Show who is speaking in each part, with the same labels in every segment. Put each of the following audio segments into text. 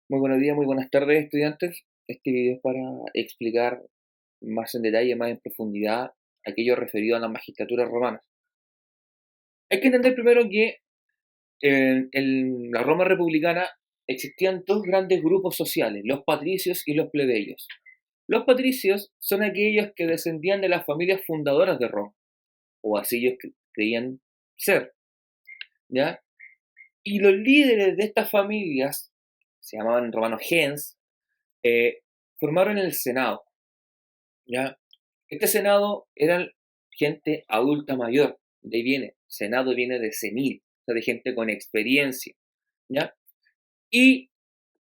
Speaker 1: Muy buenos días, muy buenas tardes, estudiantes. Este video es para explicar más en detalle, más en profundidad, aquello referido a las magistraturas romanas. Hay que entender primero que en la Roma republicana existían dos grandes grupos sociales, los patricios y los plebeyos. Los patricios son aquellos que descendían de las familias fundadoras de Roma, o así ellos creían ser, ¿ya? Y los líderes de estas familias, se llamaban romanos gens, eh, formaron el Senado. ¿Ya? Este Senado eran gente adulta mayor, de ahí viene, Senado viene de senil, o sea, de gente con experiencia, ¿ya? Y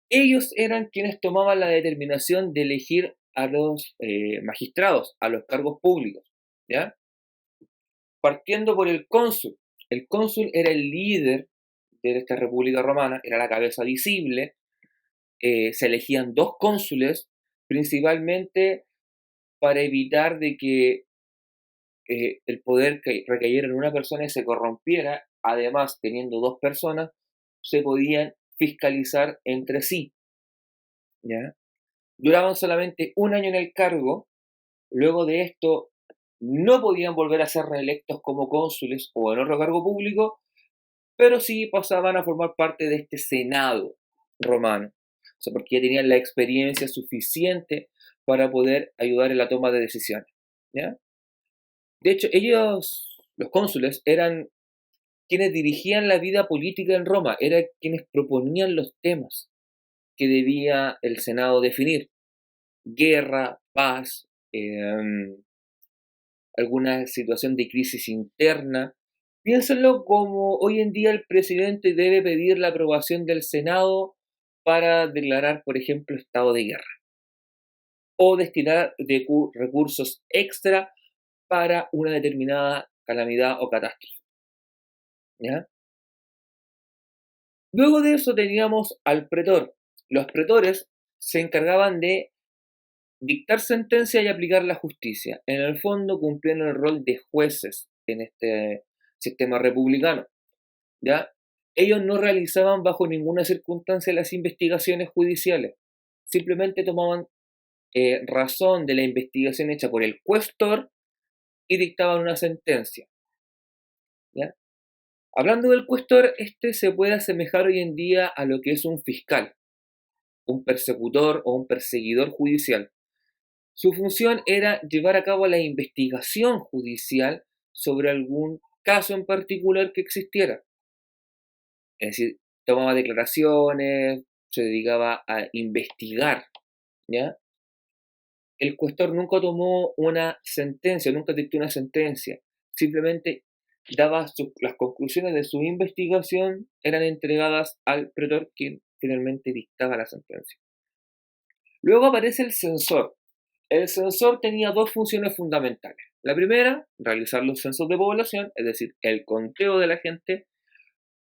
Speaker 1: ellos eran quienes tomaban la determinación de elegir a los magistrados, a los cargos públicos, ¿ya? Partiendo por el cónsul. El cónsul era el líder de esta República Romana, era la cabeza visible, se elegían dos cónsules, principalmente para evitar de que el poder que recayera en una persona y se corrompiera, además teniendo dos personas, se podían fiscalizar entre sí, ¿ya? Duraban solamente un año en el cargo, luego de esto no podían volver a ser reelectos como cónsules o en otro cargo público, pero sí pasaban a formar parte de este Senado romano, o sea, porque ya tenían la experiencia suficiente para poder ayudar en la toma de decisiones, ¿ya? De hecho, ellos, los cónsules, eran quienes dirigían la vida política en Roma, eran quienes proponían los temas que debía el Senado definir. Guerra, paz, alguna situación de crisis interna. Piénsenlo como hoy en día el presidente debe pedir la aprobación del Senado para declarar, por ejemplo, estado de guerra o destinar recursos extra para una determinada calamidad o catástrofe. ¿Ya? Luego de eso teníamos al pretor. Los pretores se encargaban de dictar sentencia y aplicar la justicia. En el fondo cumplían el rol de jueces en este sistema republicano. ¿Ya? Ellos no realizaban bajo ninguna circunstancia las investigaciones judiciales. Simplemente tomaban razón de la investigación hecha por el cuestor y dictaban una sentencia. ¿Ya? Hablando del cuestor, este se puede asemejar hoy en día a lo que es un fiscal, un persecutor o un perseguidor judicial. Su función era llevar a cabo la investigación judicial sobre algún caso en particular que existiera. Es decir, tomaba declaraciones, se dedicaba a investigar, ¿ya? El cuestor nunca tomó una sentencia, nunca dictó una sentencia, simplemente las conclusiones de su investigación eran entregadas al pretor, quien finalmente dictaba la sentencia. Luego aparece el censor. El censor tenía dos funciones fundamentales. La primera, realizar los censos de población, es decir, el conteo de la gente,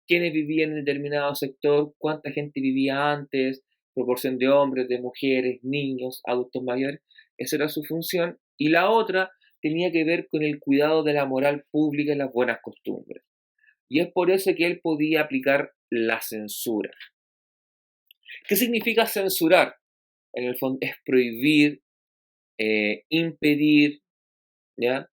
Speaker 1: quiénes vivían en determinado sector, cuánta gente vivía antes, proporción de hombres, de mujeres, niños, adultos mayores. Esa era su función. Y la otra tenía que ver con el cuidado de la moral pública y las buenas costumbres. Y es por eso que él podía aplicar la censura. ¿Qué significa censurar? En el fondo es prohibir, impedir, ¿ya?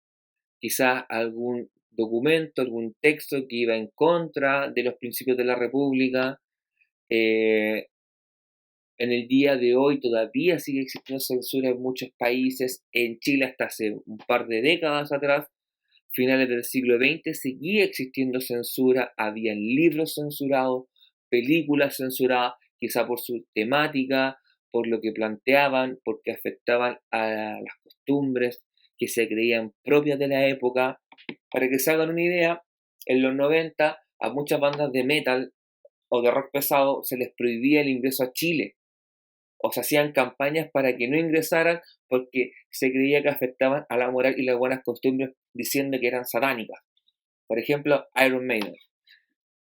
Speaker 1: Quizás algún documento, algún texto que iba en contra de los principios de la República. Eh, en el día de hoy todavía sigue existiendo censura en muchos países. En Chile hasta hace un par de décadas atrás, finales del siglo XX, seguía existiendo censura. Habían libros censurados, películas censuradas, quizá por su temática, por lo que planteaban, porque afectaban a las costumbres que se creían propias de la época. Para que se hagan una idea, en los 90 a muchas bandas de metal o de rock pesado se les prohibía el ingreso a Chile, o se hacían campañas para que no ingresaran porque se creía que afectaban a la moral y las buenas costumbres diciendo que eran satánicas. Por ejemplo, Iron Maiden,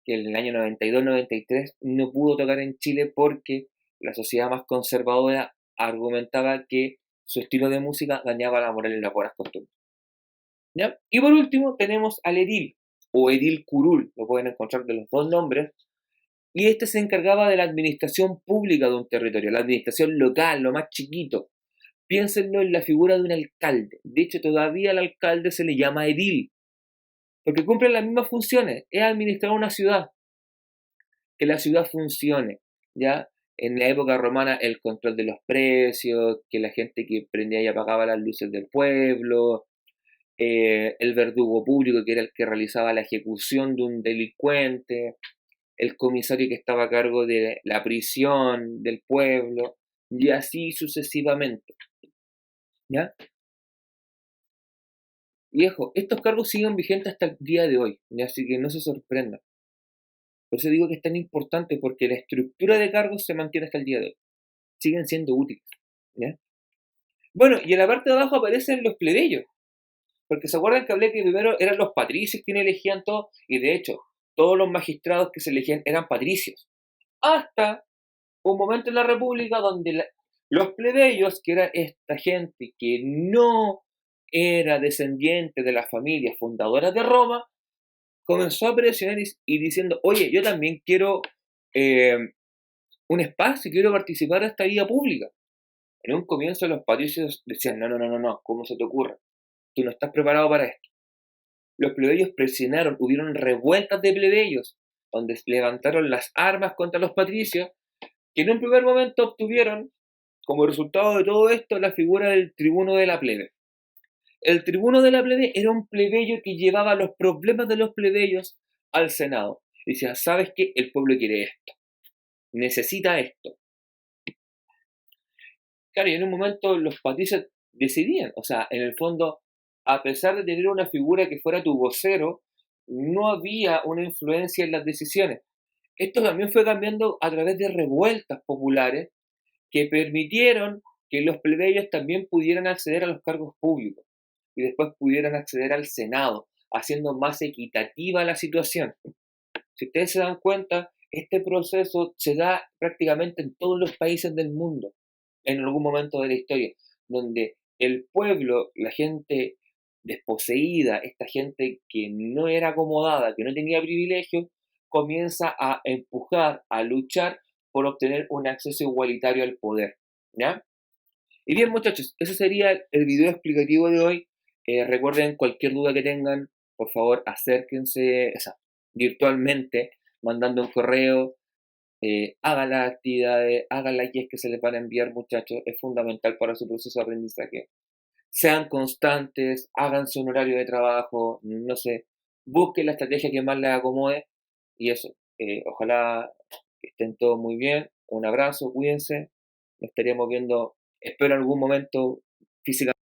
Speaker 1: que en el año 92-93 no pudo tocar en Chile porque la sociedad más conservadora argumentaba que su estilo de música dañaba la moral y las buenas costumbres. ¿Ya? Y por último tenemos al edil o edil curul, lo pueden encontrar de los dos nombres, y este se encargaba de la administración pública de un territorio, la administración local, lo más chiquito. Piénsenlo en la figura de un alcalde. De hecho, todavía al alcalde se le llama edil, porque cumple las mismas funciones, es administrar una ciudad, que la ciudad funcione, ¿ya? En la época romana el control de los precios, que la gente que prendía y apagaba las luces del pueblo, el verdugo público que era el que realizaba la ejecución de un delincuente, el comisario que estaba a cargo de la prisión del pueblo, y así sucesivamente, ¿ya? Viejo, estos cargos siguen vigentes hasta el día de hoy, ¿ya? Así que no se sorprendan. Por eso digo que es tan importante, porque la estructura de cargos se mantiene hasta el día de hoy. Siguen siendo útiles, ¿ya? Bueno, y en la parte de abajo aparecen los plebeyos, porque se acuerdan que hablé que primero eran los patricios quienes elegían todo, y de hecho, todos los magistrados que se elegían eran patricios. Hasta un momento en la República donde los plebeyos, que era esta gente que no era descendiente de las familias fundadoras de Roma, comenzó a presionar y diciendo, oye, yo también quiero eh, un espacio, quiero participar de esta vida pública. En un comienzo los patricios decían, no, no, no, no, no, ¿cómo se te ocurre? Tú no estás preparado para esto. Los plebeyos presionaron, hubieron revueltas de plebeyos, donde levantaron las armas contra los patricios, que en un primer momento obtuvieron, como resultado de todo esto, la figura del tribuno de la plebe. El tribuno de la plebe era un plebeyo que llevaba los problemas de los plebeyos al Senado. Y decía, ¿sabes qué? El pueblo quiere esto, necesita esto. Claro, y en un momento los patricios decidían, o sea, en el fondo, a pesar de tener una figura que fuera tu vocero, no había una influencia en las decisiones. Esto también fue cambiando a través de revueltas populares que permitieron que los plebeyos también pudieran acceder a los cargos públicos y después pudieran acceder al Senado, haciendo más equitativa la situación. Si ustedes se dan cuenta, este proceso se da prácticamente en todos los países del mundo, en algún momento de la historia, donde el pueblo, la gente desposeída, esta gente que no era acomodada, que no tenía privilegios, comienza a empujar, a luchar por obtener un acceso igualitario al poder, ¿ya? Y bien, muchachos, ese sería el video explicativo de hoy. Recuerden, cualquier duda que tengan, por favor, acérquense, o sea, virtualmente, mandando un correo, hagan las actividades, hagan las guías que se les van a enviar, muchachos, es fundamental para su proceso de aprendizaje. Sean constantes, háganse un horario de trabajo, no sé, busquen la estrategia que más les acomode y eso. Ojalá estén todos muy bien. Un abrazo, cuídense. Nos estaríamos viendo, espero en algún momento físicamente.